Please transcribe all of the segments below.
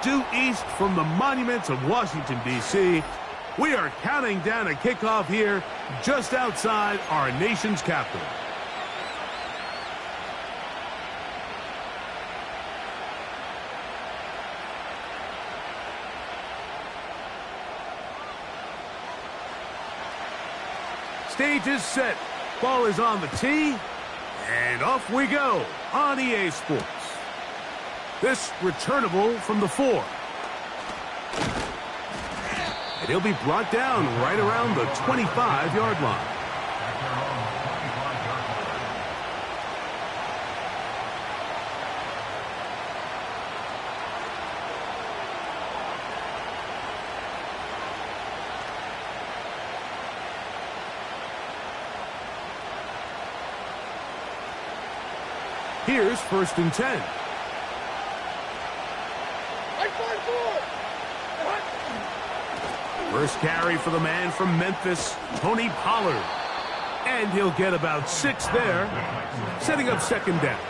due east from the monuments of Washington, D.C. We are counting down a kickoff here just outside our nation's capital. Stage is set. Ball is on the tee. And off we go on EA Sports. This returnable from the 4. And he'll be brought down right around the 25-yard line. Here's 1st and 10. First carry for the man from Memphis, Tony Pollard. And he'll get about 6 there, setting up 2nd down.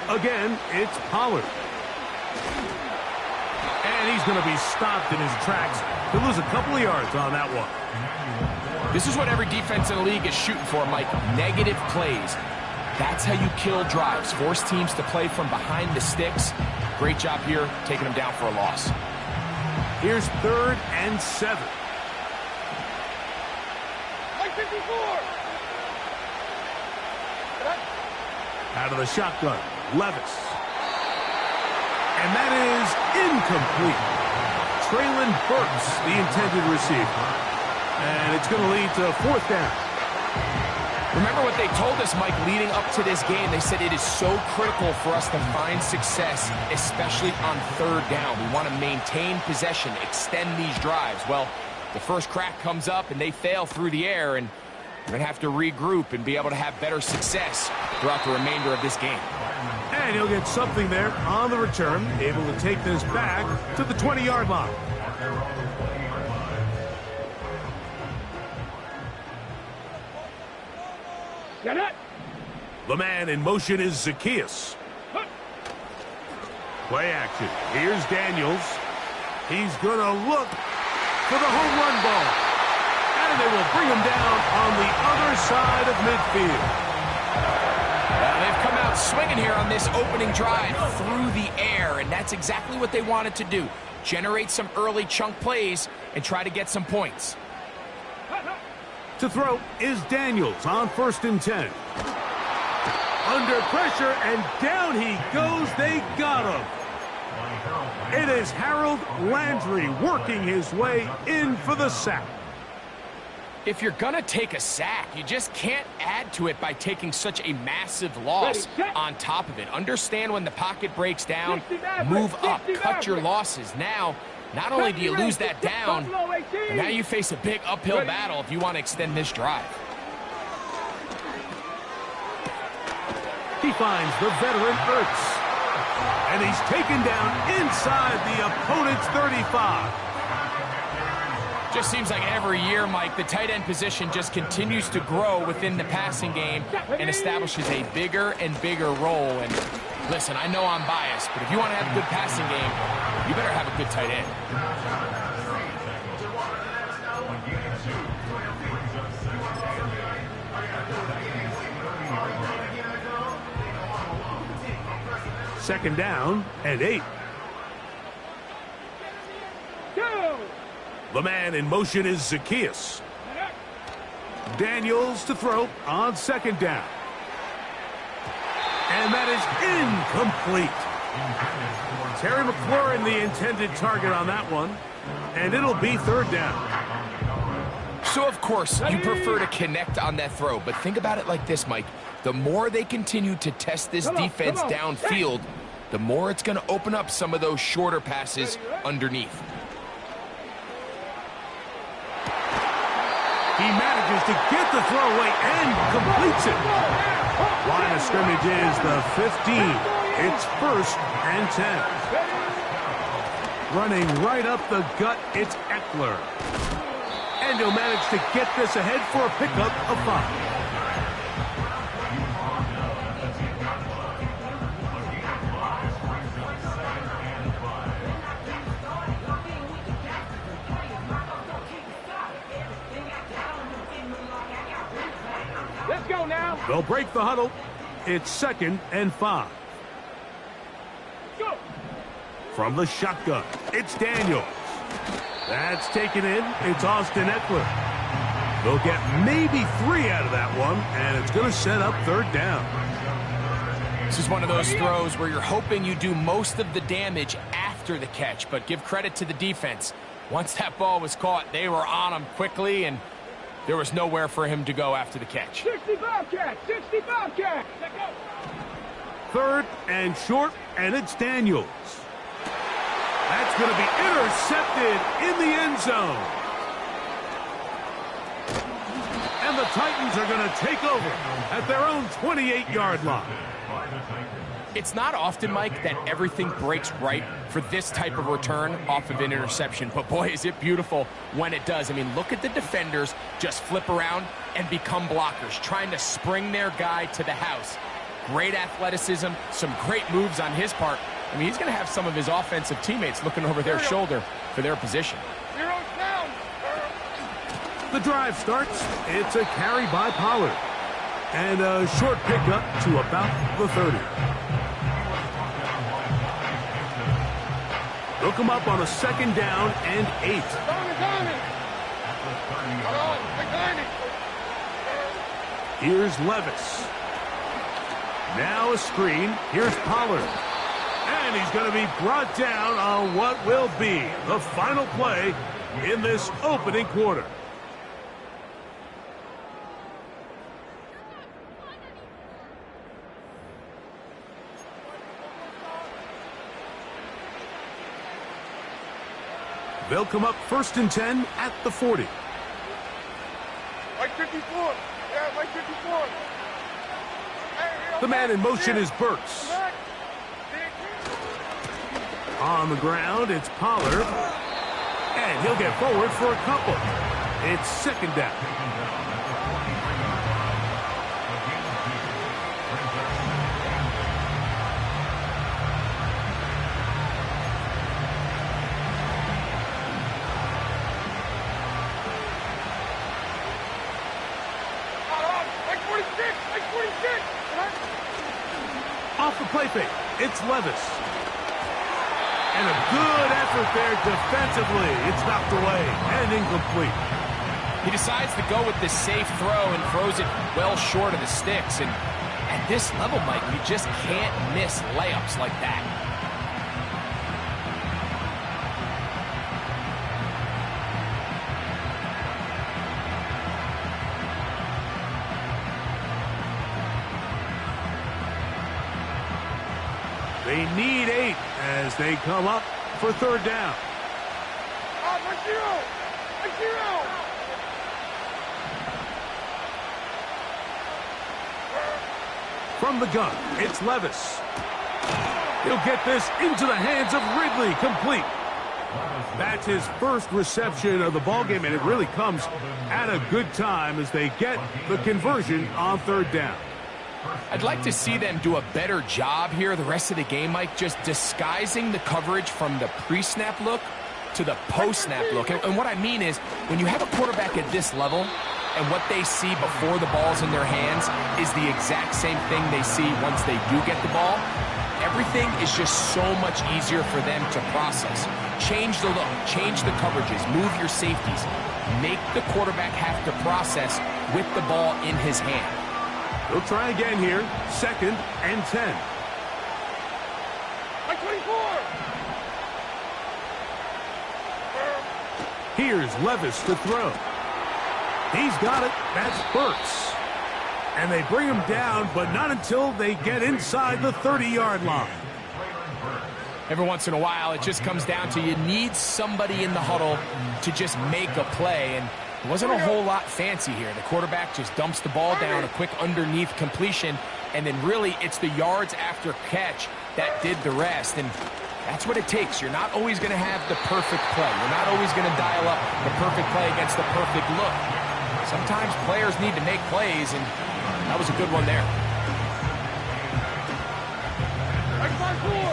Again, it's Pollard. And he's going to be stopped in his tracks. He'll lose a couple of yards on that one. This is what every defense in the league is shooting for, Mike. Negative plays. That's how you kill drives. Force teams to play from behind the sticks. Great job here, taking them down for a loss. Here's 3rd and 7. Mike 54. Out of the shotgun, Levis. And that is incomplete. Traylon Burks, the intended receiver. And it's going to lead to 4th down. Remember what they told us, Mike, leading up to this game. They said it is so critical for us to find success, especially on 3rd down. We want to maintain possession, extend these drives. Well, the first crack comes up and they fail through the air, and we're going to have to regroup and be able to have better success throughout the remainder of this game. And he'll get something there on the return, able to take this back to the 20-yard line. Get it. The man in motion is Zacchaeus. Play action. Here's Daniels. He's going to look for the home run ball. And they will bring him down on the other side of midfield. Well, they've come out swinging here on this opening drive through the air, and that's exactly what they wanted to do. Generate some early chunk plays and try to get some points. To throw is Daniels on 1st and 10. Under pressure, and down he goes. They got him. It is Harold Landry working his way in for the sack. If you're going to take a sack, you just can't add to it by taking such a massive loss on top of it. Understand when the pocket breaks down, move up, cut your losses. Now, not only do you lose that down, but now you face a big uphill battle if you want to extend this drive. He finds the veteran Ertz. And he's taken down inside the opponent's 35. Just seems like every year, Mike, the tight end position just continues to grow within the passing game and establishes a bigger and bigger role. And listen, I know I'm biased, but if you want to have a good passing game, you better have a good tight end. Second down and 8. The man in motion is Zacchaeus. Daniels to throw on 2nd down. And that is incomplete. Terry McLaurin, the intended target on that one. And it'll be 3rd down. So, of course, you prefer to connect on that throw. But think about it like this, Mike. The more they continue to test this defense downfield, the more it's going to open up some of those shorter passes underneath. He manages to get the throw away and completes it. Line of scrimmage is the 15. It's 1st and 10. Running right up the gut, it's Eckler. And he'll manage to get this ahead for a pickup of 5. Let's go now. They'll break the huddle. It's 2nd and 5. Go. From the shotgun, it's Daniels. That's taken in. It's Austin Eckler. They'll get maybe 3 out of that one, and it's going to set up 3rd down. This is one of those throws where you're hoping you do most of the damage after the catch, but give credit to the defense. Once that ball was caught, they were on him quickly, and there was nowhere for him to go after the catch. 65 catch. 65 catch. Let's go. 3rd and short, and it's Daniels. That's going to be intercepted in the end zone. And the Titans are going to take over at their own 28-yard line. It's not often, Mike, that everything breaks right for this type of return off of an interception. But, boy, is it beautiful when it does. I mean, look at the defenders just flip around and become blockers, trying to spring their guy to the house. Great athleticism, some great moves on his part. I mean, he's going to have some of his offensive teammates looking over their shoulder for their position. Zero's down. The drive starts. It's a carry by Pollard. And a short pickup to about the 30. They'll come up on a 2nd down and 8. Here's Levis. Now a screen. Here's Pollard. And he's going to be brought down on what will be the final play in this opening quarter. They'll come up 1st and 10 at the 40. Mike 54. Yeah, Mike 54. The man in motion is Burks. On the ground, it's Pollard. And he'll get forward for a couple. It's 2nd down. Off the play fake, it's Levis. And a good effort there defensively. It's knocked away and incomplete. He decides to go with this safe throw and throws it well short of the sticks. And at this level, Mike, you just can't miss layups like that. They need 8 as they come up for 3rd down. From the gun, it's Levis. He'll get this into the hands of Ridley, complete. That's his first reception of the ballgame, and it really comes at a good time as they get the conversion on 3rd down. I'd like to see them do a better job here the rest of the game, Mike, just disguising the coverage from the pre-snap look to the post-snap look. And what I mean is, when you have a quarterback at this level and what they see before the ball's in their hands is the exact same thing they see once they do get the ball, everything is just so much easier for them to process. Change the look, change the coverages, move your safeties. Make the quarterback have to process with the ball in his hand. They'll try again here. 2nd and 10. Mike 24. Here's Levis to throw. He's got it. That's Burks. And they bring him down, but not until they get inside the 30-yard line. Every once in a while, it just comes down to you need somebody in the huddle to just make a play. And It wasn't a whole lot fancy here. The quarterback just dumps the ball down, a quick underneath completion, and then really it's the yards after catch that did the rest. And that's what it takes. You're not always going to have the perfect play. You're not always going to dial up the perfect play against the perfect look. Sometimes players need to make plays, and that was a good one there. Like my four.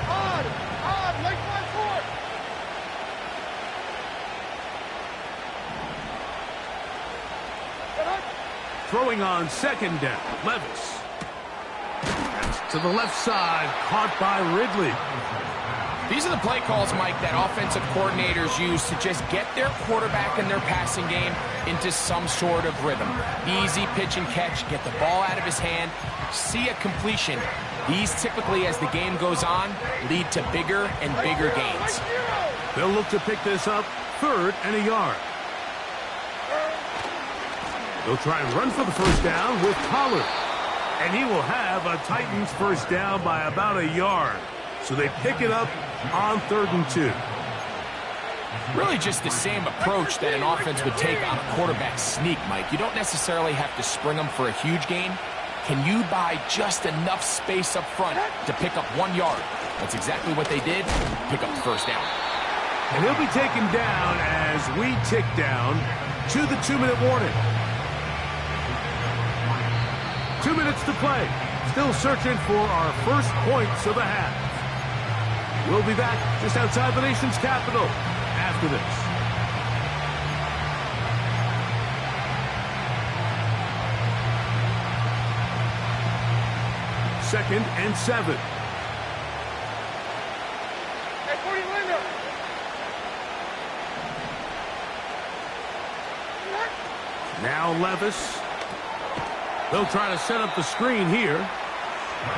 Odd, like my four. Throwing on second down, Levis. To the left side, caught by Ridley. These are the play calls, Mike, that offensive coordinators use to just get their quarterback and their passing game into some sort of rhythm. Easy pitch and catch, get the ball out of his hand, see a completion. These typically, as the game goes on, lead to bigger and bigger gains. They'll look to pick this up, 3rd and a yard. They'll try and run for the first down with Pollard. And he will have a Titans first down by about a yard. So they pick it up on 3rd and 2. Really just the same approach that an offense would take on a quarterback sneak, Mike. You don't necessarily have to spring them for a huge gain. Can you buy just enough space up front to pick up 1 yard? That's exactly what they did. Pick up the first down. And he'll be taken down as we tick down to the 2-minute warning. 2 minutes to play. Still searching for our first points of the half. We'll be back just outside the nation's capital after this. Second and 7. Hey, 40 Linder. Now Levis. They'll try to set up the screen here.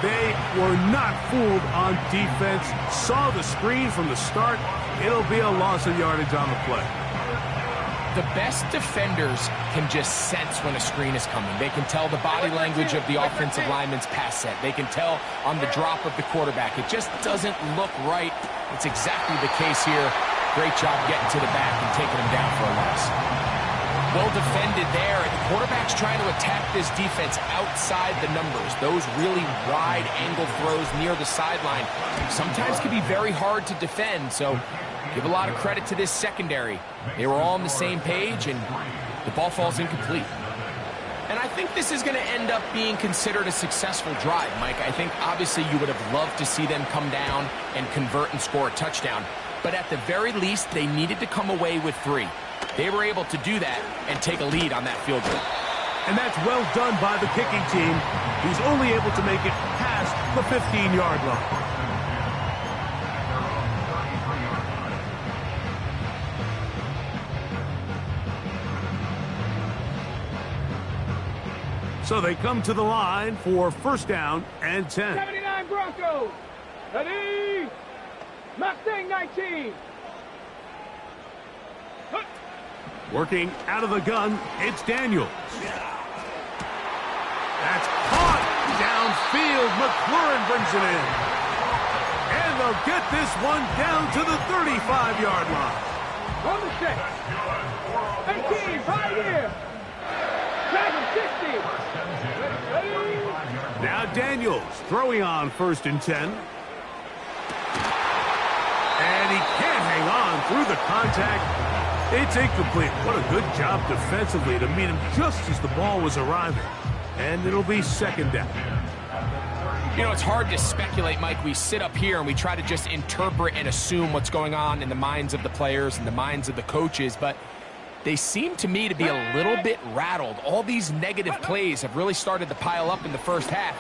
They were not fooled on defense. Saw the screen from the start. It'll be a loss of yardage on the play. The best defenders can just sense when a screen is coming. They can tell the body language of the offensive lineman's pass set. They can tell on the drop of the quarterback. It just doesn't look right. It's exactly the case here. Great job getting to the back and taking him down for a loss. Well defended there, and the quarterback's trying to attack this defense outside the numbers. Those really wide angle throws near the sideline sometimes can be very hard to defend, so give a lot of credit to this secondary. They were all on the same page, and the ball falls incomplete. And I think this is going to end up being considered a successful drive, Mike. I think obviously you would have loved to see them come down and convert and score a touchdown, but at the very least, they needed to come away with 3. They were able to do that and take a lead on that field goal. And that's well done by the kicking team. He's only able to make it past the 15-yard line. So they come to the line for first down and 10. 79 Broncos. Ready? Mustang 19. Working out of the gun, it's Daniels. That's caught downfield. McLaurin brings it in. And they'll get this one down to the 35-yard line. On the set. 18, Pioneer. Dragon 60. Ready? Now Daniels throwing on first and 10. And he can't hang on through the contact. It's incomplete. What a good job defensively to meet him just as the ball was arriving. And it'll be second down. You know, it's hard to speculate, Mike. We sit up here and we try to just interpret and assume what's going on in the minds of the players and the minds of the coaches, but they seem to me to be a little bit rattled. All these negative plays have really started to pile up in the first half.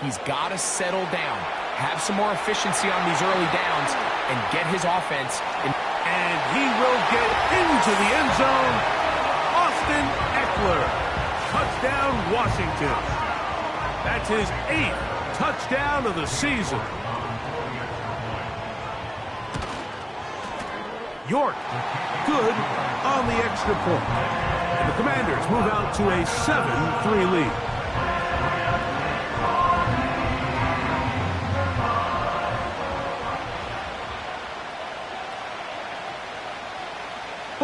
He's got to settle down, have some more efficiency on these early downs, and get his offense in. And he will get into the end zone. Austin Eckler. Touchdown, Washington. That's his 8th touchdown of the season. York, good on the extra point. And the Commanders move out to a 7-3 lead.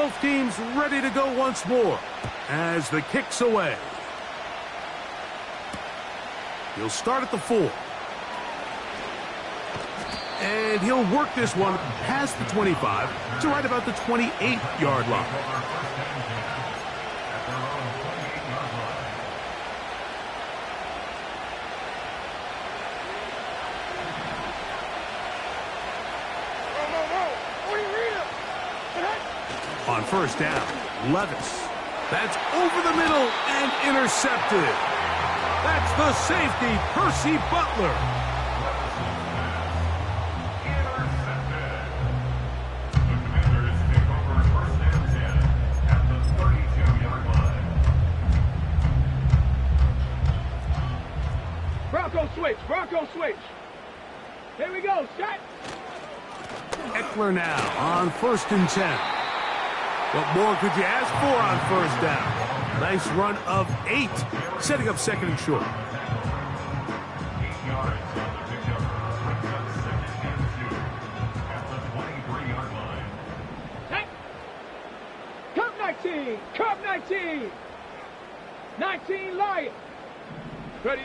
Both teams ready to go once more as the kick's away. He'll start at the 4. And he'll work this one past the 25 to right about the 28-yard line. On first down, Levis. That's over the middle and intercepted. That's the safety, Percy Butler. Bronco switch. Here we go, set. Eckler now on first and 10. What more could you ask for on first down? Nice run of 8, setting up second and short. Curve 19. 19 Lion. Ready.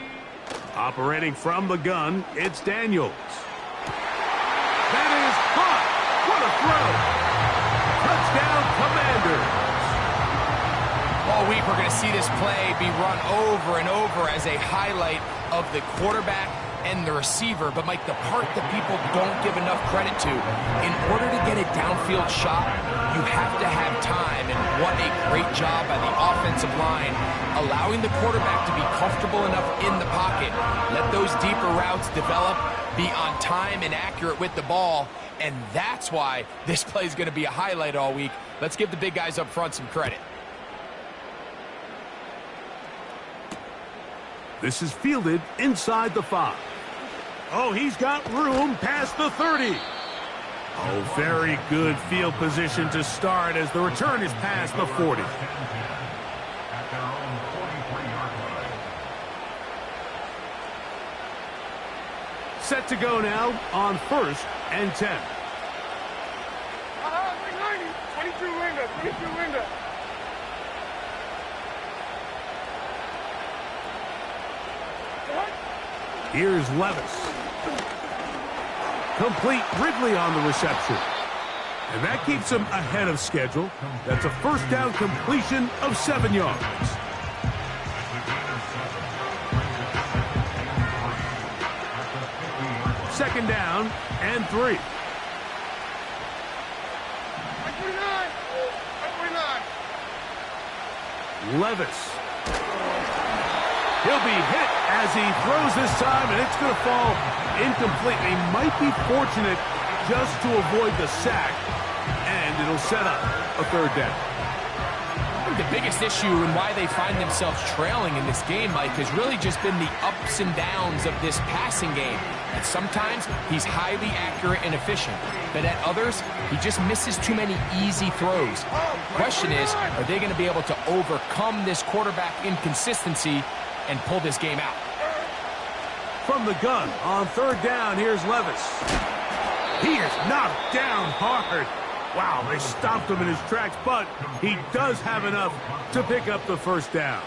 Operating from the gun, it's Daniels. That is caught. What a throw. Touchdown, Commanders. All week we're going to see this play be run over and over as a highlight of the quarterback and the receiver. But, Mike, the part that people don't give enough credit to, in order to get a downfield shot, you have to have time. And what a great job by the offensive line, allowing the quarterback to be comfortable enough in the pocket, let those deeper routes develop, be on time and accurate with the ball. And that's why this play is going to be a highlight all week. Let's give the big guys up front some credit. This is fielded inside the 5. Oh, he's got room past the 30. Oh, very good field position to start as the return is past the 40. Set to go now on first and 10. 22 window, 22 window. Here's Levis. Complete. Ridley on the reception. And that keeps him ahead of schedule. That's a first down completion of 7 yards. Second down and 3. 49. Levis. He'll be hit as he throws this time, and it's going to fall incomplete. He might be fortunate just to avoid the sack, and it'll set up a third down. I think the biggest issue and why they find themselves trailing in this game, Mike, has really just been the ups and downs of this passing game. And sometimes he's highly accurate and efficient, but at others, he just misses too many easy throws. Question is, are they going to be able to overcome this quarterback inconsistency and pull this game out? From the gun on third down, here's Levis. He is knocked down hard. Wow, they stopped him in his tracks, but he does have enough to pick up the first down.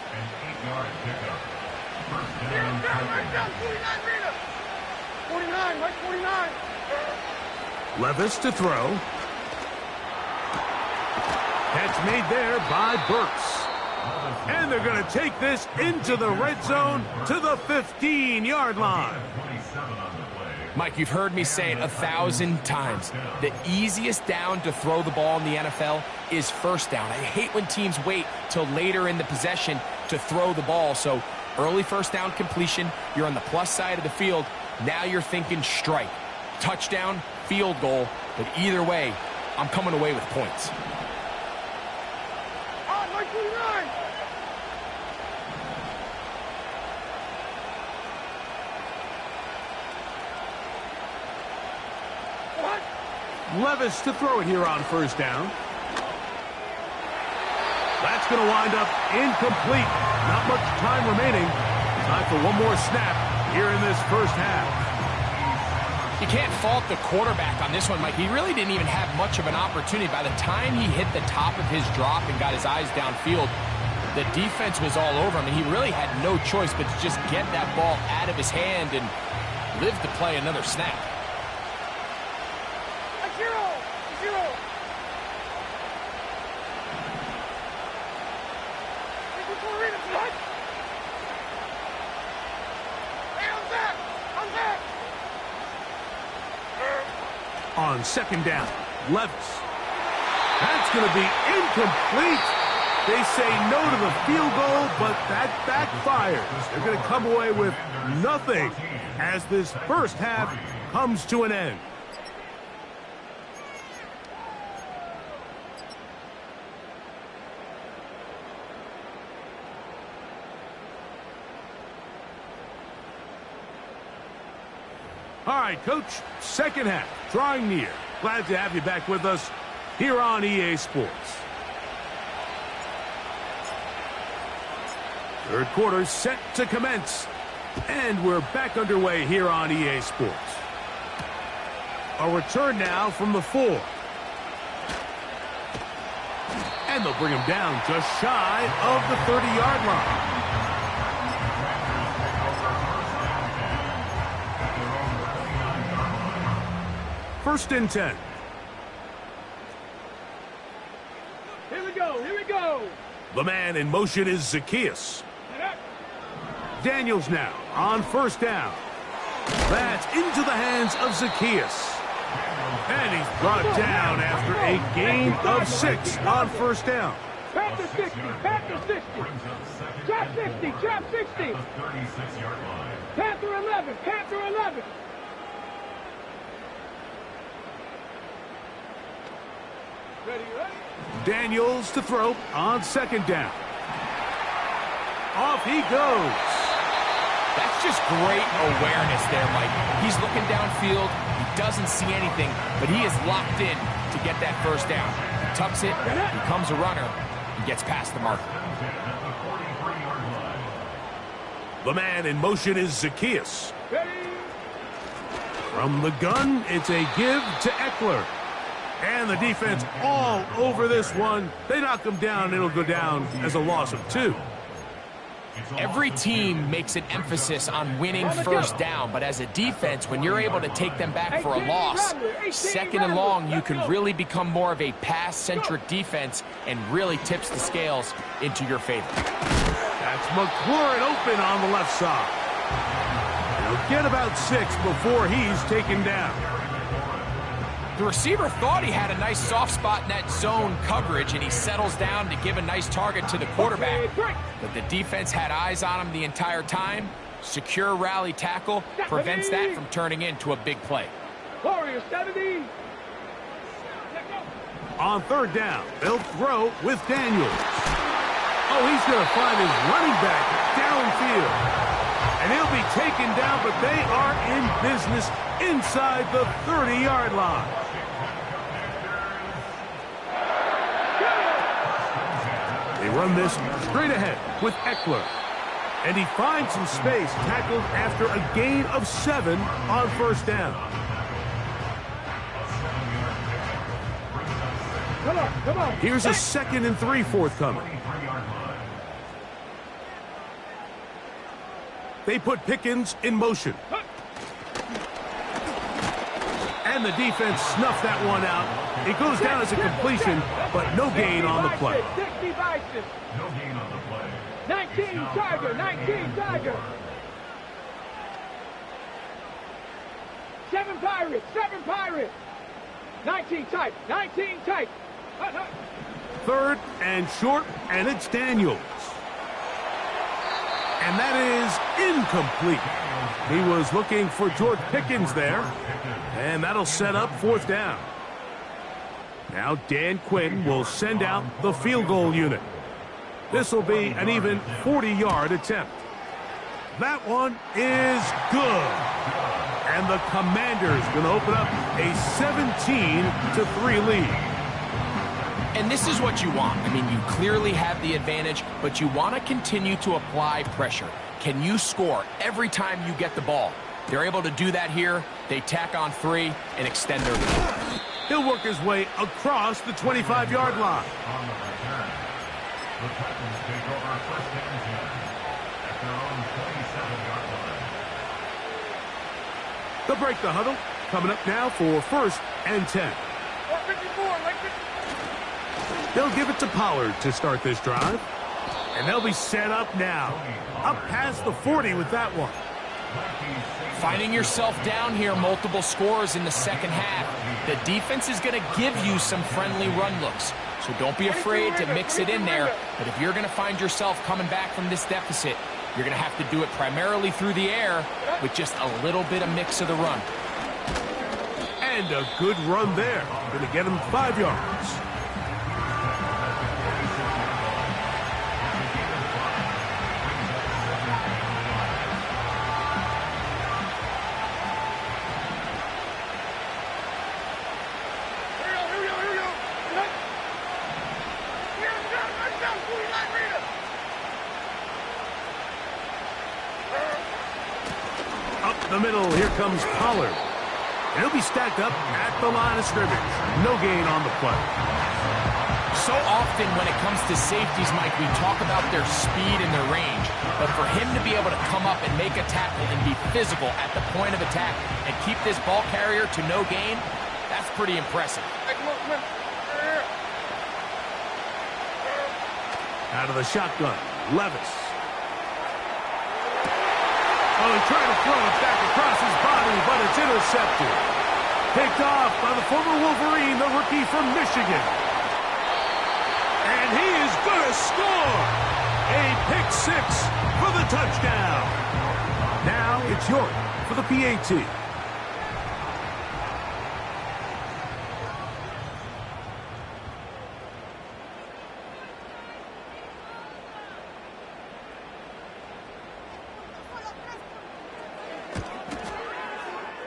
49, Mike, 49. Levis to throw. Catch made there by Burks. And they're going to take this into the red zone to the 15-yard line. Mike, you've heard me say it 1,000 times. The easiest down to throw the ball in the NFL is first down. I hate when teams wait till later in the possession to throw the ball. So early first down completion, you're on the plus side of the field. Now you're thinking strike, touchdown, field goal. But either way, I'm coming away with points. Levis to throw it here on first down. That's going to wind up incomplete. Not much time remaining. Time for one more snap here in this first half. You can't fault the quarterback on this one, Mike. He really didn't even have much of an opportunity. By the time he hit the top of his drop and got his eyes downfield, the defense was all over him, and he really had no choice but to just get that ball out of his hand and live to play another snap. On second down, Levis. That's going to be incomplete. They say no to the field goal, but that backfires. They're going to come away with nothing as this first half comes to an end. All right, Coach, second half, drawing near. Glad to have you back with us here on EA Sports. Third quarter set to commence, and we're back underway here on EA Sports. A return now from the 4. And they'll bring him down just shy of the 30-yard line. First and 10. Here we go, here we go. The man in motion is Zacchaeus. Daniels now on first down. That's into the hands of Zacchaeus. And he's brought down after a gain of 6 on first down. Panther 60, Panther 60. Trap 60, trap 60. Panther 11, Panther 11. Ready, ready? Daniels to throw on second down. Off he goes. That's just great awareness there, Mike. He's looking downfield. He doesn't see anything, but he is locked in to get that first down. He tucks it, becomes a runner, and gets past the marker. The man in motion is Zacchaeus. Ready? From the gun, it's a give to Eckler. And the defense all over this one. They knock him down. It'll go down as a loss of 2. Every team makes an emphasis on winning first down, but as a defense, when you're able to take them back for a loss, second and long, you can really become more of a pass-centric defense and really tips the scales into your favor. That's McLaurin open on the left side. He'll get about 6 before he's taken down. The receiver thought he had a nice soft spot in that zone coverage, and he settles down to give a nice target to the quarterback. But the defense had eyes on him the entire time. Secure rally tackle prevents that from turning into a big play. Warrior 70. On third down, they'll throw with Daniels. Oh, he's going to find his running back downfield. And he'll be taken down, but they are in business inside the 30-yard line. They run this straight ahead with Eckler. And he finds some space, tackled after a gain of 7 on first down. Come on. Here's a 2nd and 3 forthcoming. They put Pickens in motion. And the defense snuffed that one out. It goes down as a completion, but no gain on the play. 60 Bison. No gain on the play. 19 Tiger, 19 Tiger. 7 Pirates. 19 tight, 19 tight. Third and short, and it's Daniels. And that is incomplete. He was looking for George Pickens there. And that'll set up fourth down. Now Dan Quinn will send out the field goal unit. This will be an even 40-yard attempt. That one is good. And the Commanders going to open up a 17-3 lead. And this is what you want. I mean, you clearly have the advantage, but you want to continue to apply pressure. Can you score every time you get the ball? They're able to do that here. They tack on 3 and extend their lead. He'll work his way across the 25-yard line. On the return, the Titans take over first and 10 at their own 27-yard line. They'll break the huddle. Coming up now for first and 10. 54, like 50. They'll give it to Pollard to start this drive. And they'll be set up now. Up past the 40 with that one. Finding yourself down here, multiple scores in the second half. The defense is going to give you some friendly run looks. So don't be afraid to mix it in there. But if you're going to find yourself coming back from this deficit, you're going to have to do it primarily through the air with just a little bit of mix of the run. And a good run there. Going to get him 5 yards. The middle, here comes Pollard. And he'll be stacked up at the line of scrimmage. No gain on the play. So often when it comes to safeties, Mike, we talk about their speed and their range. But for him to be able to come up and make a tackle and be physical at the point of attack and keep this ball carrier to no gain, that's pretty impressive. Out of the shotgun, Levis. Oh, he tried to throw it back across his body, but it's intercepted. Picked off by the former Wolverine, the rookie from Michigan. And he is going to score. A pick 6 for the touchdown. Now it's York for the PAT.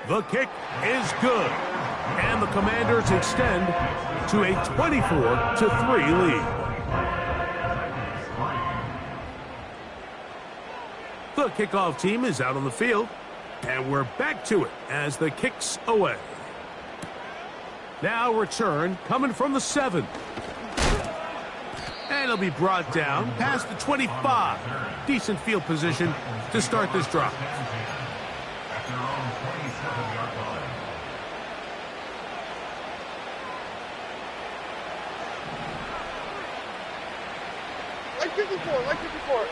The kick is good. And the Commanders extend to a 24-3 lead. The kickoff team is out on the field. And we're back to it as the kick's away. Now return coming from the 7. And it'll be brought down past the 25. Decent field position to start this drive. Like 54, like 54.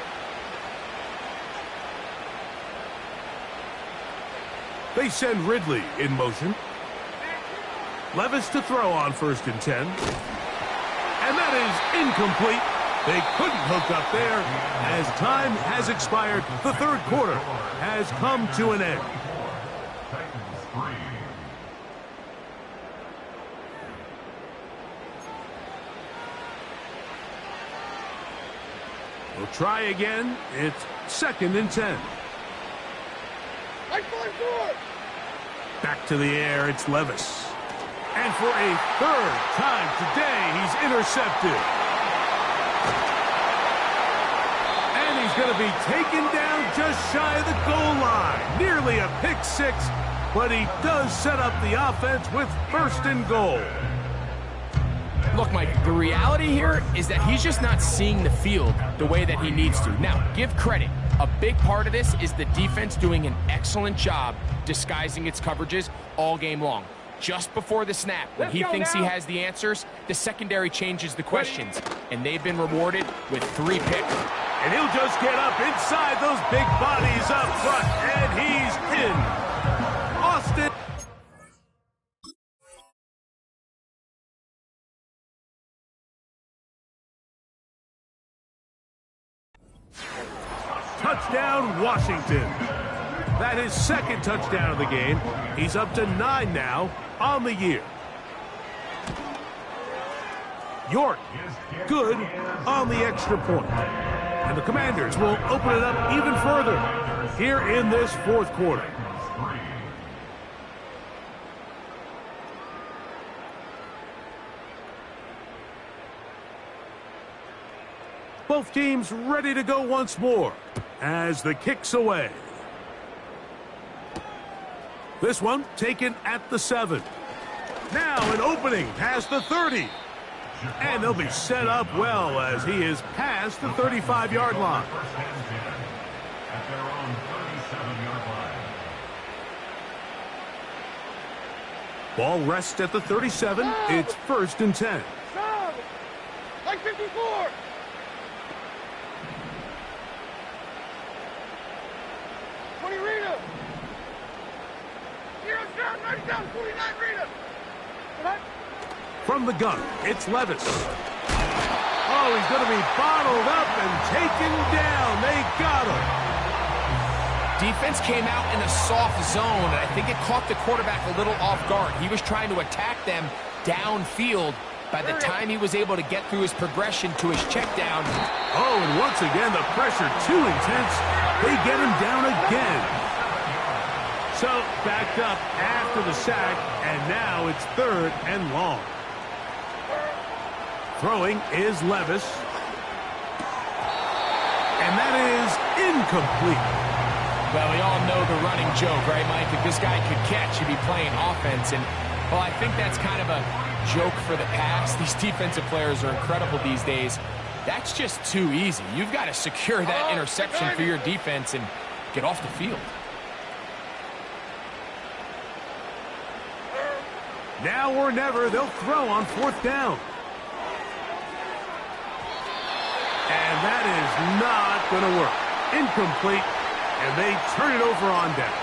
They send Ridley in motion. Levis to throw on first and 10. And that is incomplete. They couldn't hook up there. As time has expired, the third quarter has come to an end. We'll try again. It's second and 10. Back to the air, it's Levis. And for a third time today, he's intercepted. And he's going to be taken down just shy of the goal line. Nearly a pick 6, but he does set up the offense with first and goal. Look, Mike, the reality here is that he's just not seeing the field the way that he needs to. Now, give credit. A big part of this is the defense doing an excellent job disguising its coverages all game long. Just before the snap, when he thinks he has the answers, the secondary changes the questions, and they've been rewarded with 3 picks. And he'll just get up inside those big bodies up front, and he's in. Austin. Touchdown, Washington. That is second touchdown of the game. He's up to 9 now on the year. York, good on the extra point. And the Commanders will open it up even further here in this fourth quarter. Both teams ready to go once more as the kick's away. This one taken at the 7. Now an opening past the 30. And they'll be set up well as he is past the 35-yard line. At their own 37-yard line. Ball rests at the 37. It's 1st and 10. Like 54. Rita. Here's down, 49 Rita. From the gun, it's Levis. Oh, he's going to be bottled up and taken down. They got him. Defense came out in a soft zone, and I think it caught the quarterback a little off guard. He was trying to attack them downfield. By the time he was able to get through his progression to his check down. Oh, and once again, the pressure too intense. They get him down again. So, backed up after the sack, and now it's 3rd and long. Throwing is Levis. And that is incomplete. Well, we all know the running joke, right, Mike? If this guy could catch, he'd be playing offense. And, well, I think that's kind of a joke for the past. These defensive players are incredible these days. That's just too easy. You've got to secure that interception for your defense and get off the field. Now or never, they'll throw on 4th down. And that is not going to work. Incomplete, and they turn it over on downs.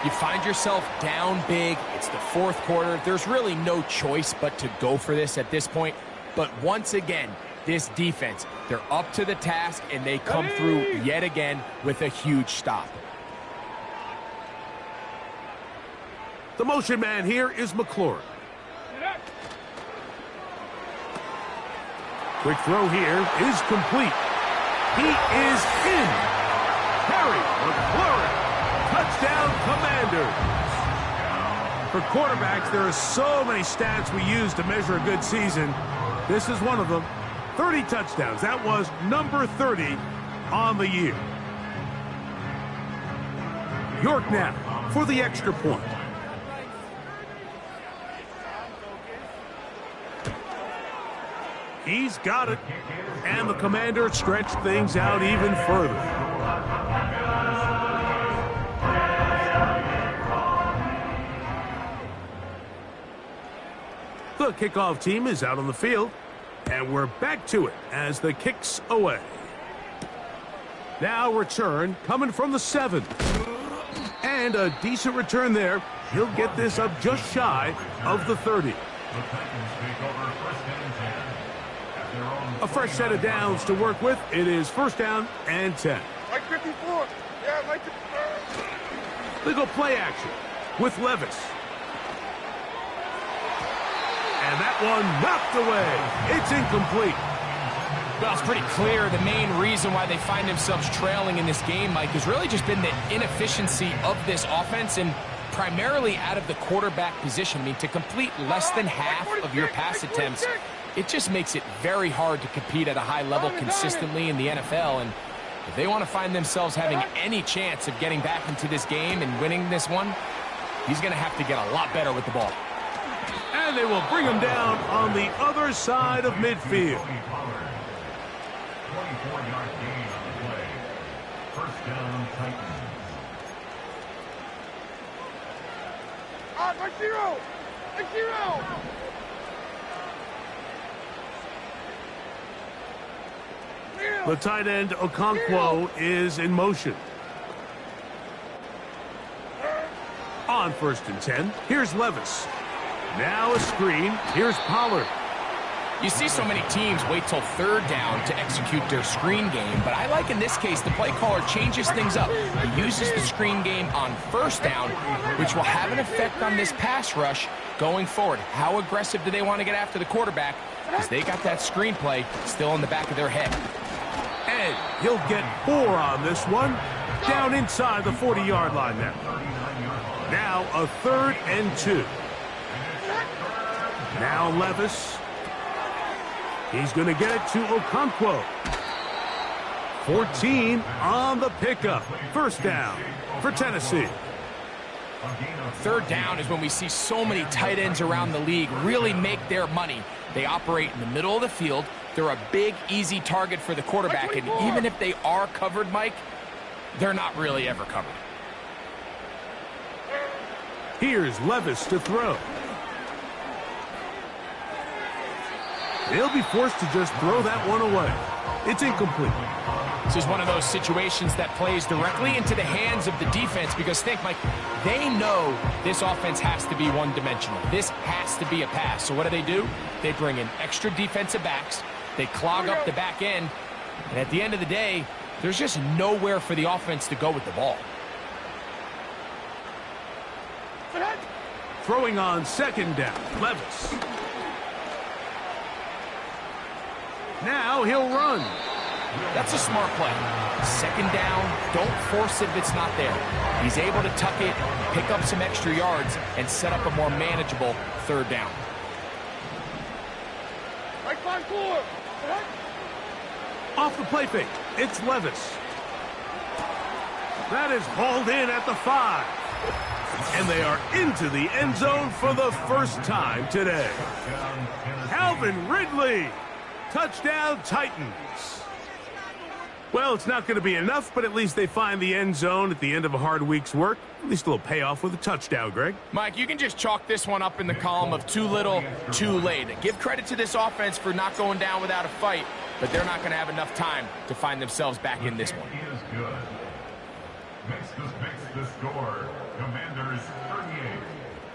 You find yourself down big. It's the 4th quarter. There's really no choice but to go for this at this point. But once again, this defense, they're up to the task, and they come through yet again with a huge stop. The motion man here is McLaurin. Quick throw here is complete. He is in. Harry McLaurin. Touchdown, Commanders. For quarterbacks, there are so many stats we use to measure a good season. This is one of them. 30 touchdowns. That was number 30 on the year. York now for the extra point. He's got it. And the Commander stretched things out even further. The kickoff team is out on the field. And we're back to it as the kick's away. Now return coming from the 7. And a decent return there. He'll get this up just shy of the 30. A fresh set of downs to work with. It is 1st down and 10. Like 54. Yeah, like 54. They go play action with Levis. And that one knocked away. It's incomplete. Well, it's pretty clear the main reason why they find themselves trailing in this game, Mike, has really just been the inefficiency of this offense and primarily out of the quarterback position. I mean, to complete less than half of your pass attempts, it just makes it very hard to compete at a high level consistently in the NFL. And if they want to find themselves having any chance of getting back into this game and winning this one, he's going to have to get a lot better with the ball. And they will bring him down on the other side of midfield. 24-yard gain on the play. 1st down, Titans. Like 0. Like 0. The tight end, Okonkwo, is in motion. On 1st and 10, here's Levis. Now a screen. Here's Pollard. You see so many teams wait till 3rd down to execute their screen game, but I like in this case the play caller changes things up. He uses the screen game on 1st down, which will have an effect on this pass rush going forward. How aggressive do they want to get after the quarterback? Because they got that screen play still in the back of their head. And he'll get 4 on this one. Down inside the 40-yard line now. Now a 3rd and 2. Now Levis. He's going to get it to Okonkwo. 14 on the pickup. 1st down for Tennessee. Third down is when we see so many tight ends around the league really make their money. They operate in the middle of the field. They're a big, easy target for the quarterback, and even if they are covered, Mike, they're not really ever covered. Here's Levis to throw. They'll be forced to just throw that one away. It's incomplete. This is one of those situations that plays directly into the hands of the defense because think, Mike, they know this offense has to be one-dimensional. This has to be a pass. So what do? They bring in extra defensive backs. They clog up the back end. And at the end of the day, there's just nowhere for the offense to go with the ball. Throwing on second down, Levis. Now he'll run. That's a smart play. Second down, don't force it if it's not there. He's able to tuck it, pick up some extra yards, and set up a more manageable third down. Right side forward. Off the play fake, it's Levis. That is hauled in at the 5. And they are into the end zone for the first time today. Calvin Ridley. Touchdown, Titans. Well, it's not going to be enough, but at least they find the end zone at the end of a hard week's work. At least a little payoff with a touchdown, Greg. Mike, you can just chalk this one up in the column of too little, too late. Give credit to this offense for not going down without a fight, but they're not going to have enough time to find themselves back in this one. He is good. Makes the score. Commanders 38,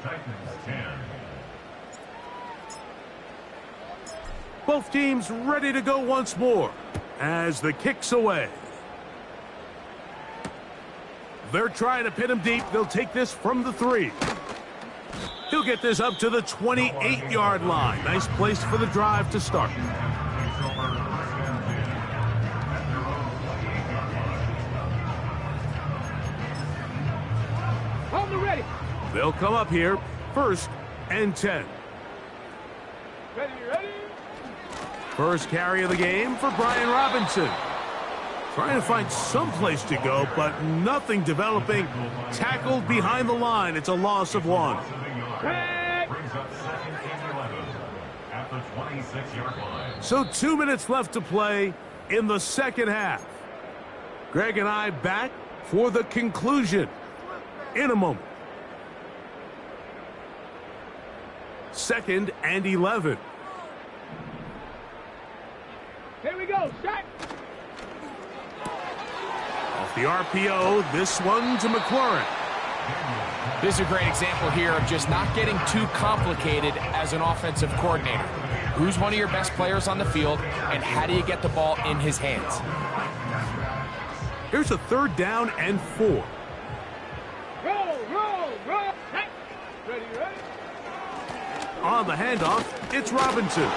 Titans 10. Both teams ready to go once more as the kick's away. They're trying to pin him deep. They'll take this from the 3. He'll get this up to the 28-yard line. Nice place for the drive to start. Hold the ready. They'll come up here, 1st and 10. Ready, ready. First carry of the game for Brian Robinson. Trying to find some place to go, but nothing developing. Tackled behind the line. It's a loss of 1. Brings up 2nd and 11 at the 26-yard line. So 2 minutes left to play in the second half. Greg and I back for the conclusion in a moment. 2nd and 11. Here we go. Shot. Off the RPO, this one to McLaurin. This is a great example here of just not getting too complicated as an offensive coordinator. Who's one of your best players on the field, and how do you get the ball in his hands? Here's a 3rd down and 4. Roll. Hey. Ready, ready. On the handoff, it's Robinson.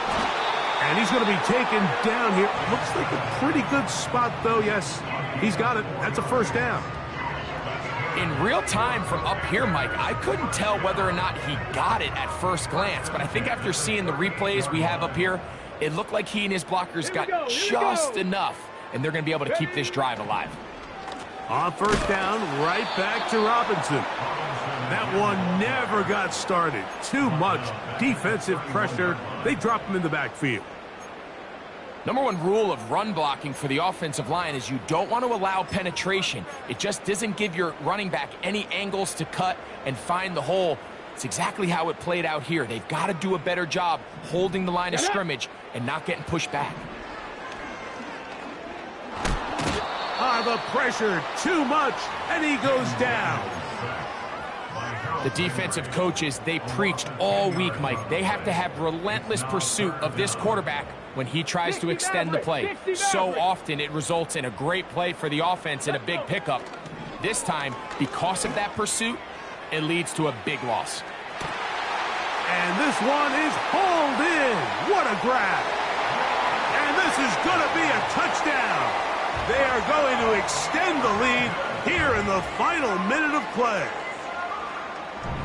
And he's going to be taken down here. Looks like a pretty good spot, though. Yes, he's got it. That's a 1st down. In real time from up here, Mike, I couldn't tell whether or not he got it at first glance. But I think after seeing the replays we have up here, it looked like he and his blockers got just enough. And they're going to be able to keep this drive alive. On 1st down, right back to Robinson. That one never got started. Too much defensive pressure. They drop him in the backfield. Number 1 rule of run blocking for the offensive line is you don't want to allow penetration. It just doesn't give your running back any angles to cut and find the hole. It's exactly how it played out here. They've got to do a better job holding the line of scrimmage and not getting pushed back. The pressure, too much, and he goes down. The defensive coaches, they preached all week, Mike. They have to have relentless pursuit of this quarterback when he tries to extend the play. So often it results in a great play for the offense and a big pickup. This time, because of that pursuit, it leads to a big loss. And this one is hauled in. What a grab. And this is going to be a touchdown. They are going to extend the lead here in the final minute of play.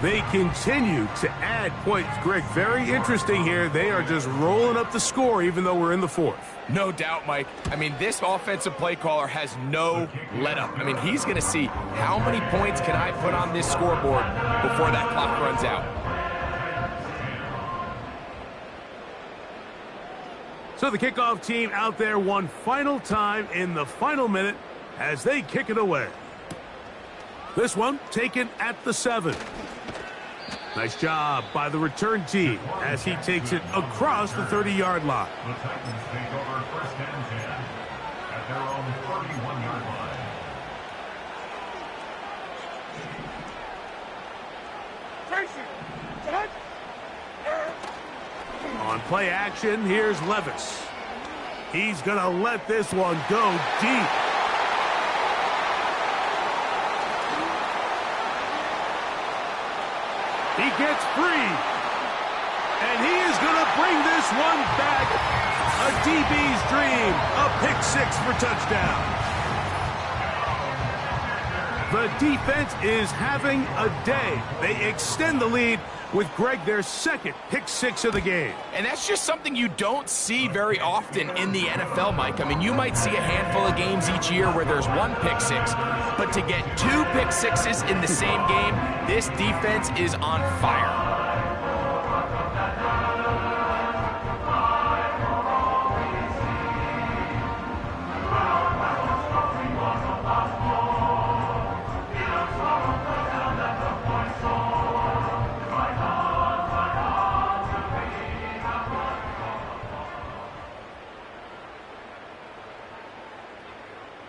They continue to add points. Greg, very interesting here. They are just rolling up the score even though we're in the fourth. No doubt, Mike. I mean, this offensive play caller has no let-up. I mean, he's going to see how many points can I put on this scoreboard before that clock runs out. So the kickoff team out there one final time in the final minute as they kick it away. This one taken at the 7. Nice job by the return team as he takes it across the 30-yard line. The Titans take over first and 10 at their own 31-yard line. On play action, here's Levis. He's going to let this one go deep. He gets free. And he is going to bring this one back. A DB's dream. A pick 6 for touchdown. The defense is having a day. They extend the lead with Greg their second pick 6 of the game. And that's just something you don't see very often in the NFL, Mike. I mean, you might see a handful of games each year where there's 1 pick 6, but to get 2 pick 6s in the same game, this defense is on fire.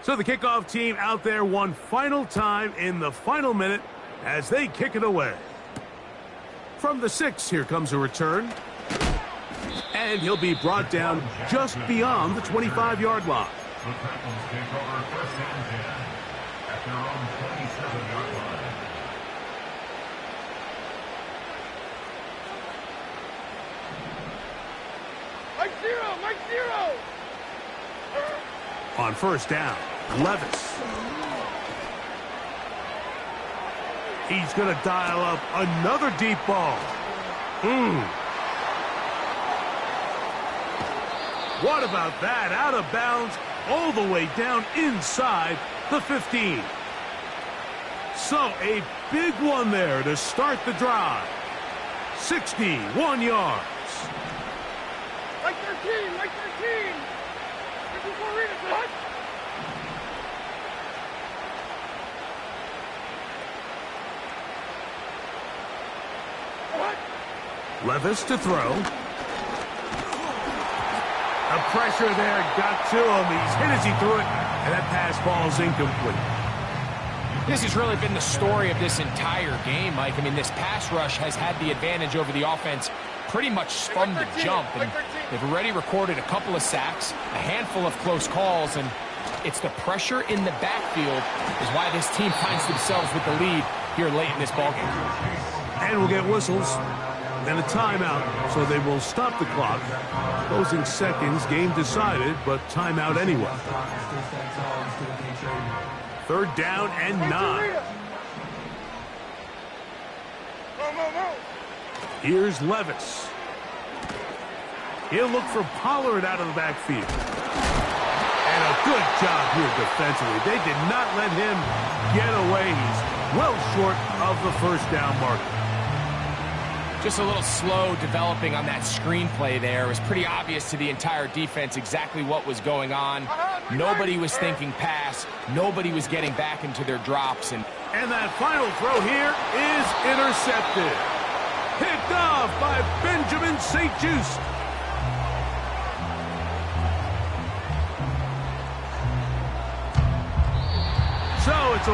So the kickoff team out there one final time in the final minute as they kick it away. From the 6, here comes a return. And he'll be brought down just beyond the 25-yard line. The Titans take over first and 10 at their own 27-yard line. Mike zero, Mike zero. On first down, Levis. He's going to dial up another deep ball. What about that? Out of bounds, all the way down inside the 15. So a big one there to start the drive. 61 yards. Mike 13, Mike 13. This is for Rita, son. What? Levis to throw. The pressure there got to him. He's hit as he threw it, and that pass falls incomplete. This has really been the story of this entire game, Mike. I mean, this pass rush has had the advantage over the offense pretty much from the jump. And they've already recorded a couple of sacks, a handful of close calls, and it's the pressure in the backfield is why this team finds themselves with the lead here late in this ballgame. And we'll get whistles and a timeout, so they will stop the clock. Closing seconds, game decided, but timeout anyway. Third down and 9. Here's Levis. He'll look for Pollard out of the backfield. And a good job here defensively. They did not let him get away. He's well short of the first down marker. Just a little slow developing on that screenplay there. It was pretty obvious to the entire defense exactly what was going on. Nobody was thinking pass. Nobody was getting back into their drops. And that final throw here is intercepted. Picked off by Benjamin St-Juste. So it's a